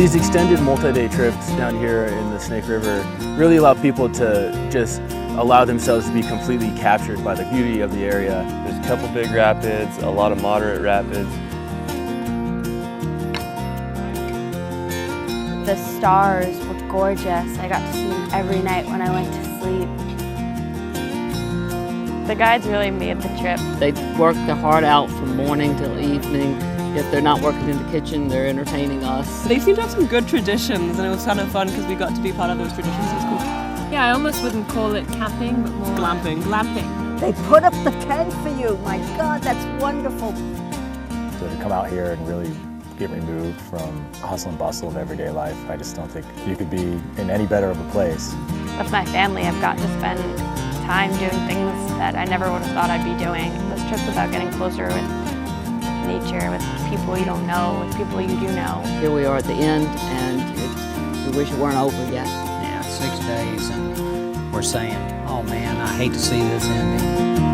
these extended multi-day trips down here in the Snake River really allow people to just allow themselves to be completely captured by the beauty of the area. There's a couple big rapids, a lot of moderate rapids. The stars were gorgeous. I got to see them every night when I went to sleep. The guides really made the trip. They work their heart out from morning till evening. If they're not working in the kitchen, they're entertaining us. They seem to have some good traditions, and it was kind of fun because we got to be part of those traditions. It was cool. Yeah, I almost wouldn't call it camping, but more Glamping. Glamping. They put up the tent for you. My God, that's wonderful. So to come out here and really get removed from the hustle and bustle of everyday life, I just don't think you could be in any better of a place. With my family, I've gotten to spend time doing things that I never would have thought I'd be doing. Those trips about getting closer with nature, with people you don't know, with people you do know. Here we are at the end, and we wish it weren't over yet. Yeah, 6 days, and we're saying, oh man, I hate to see this ending.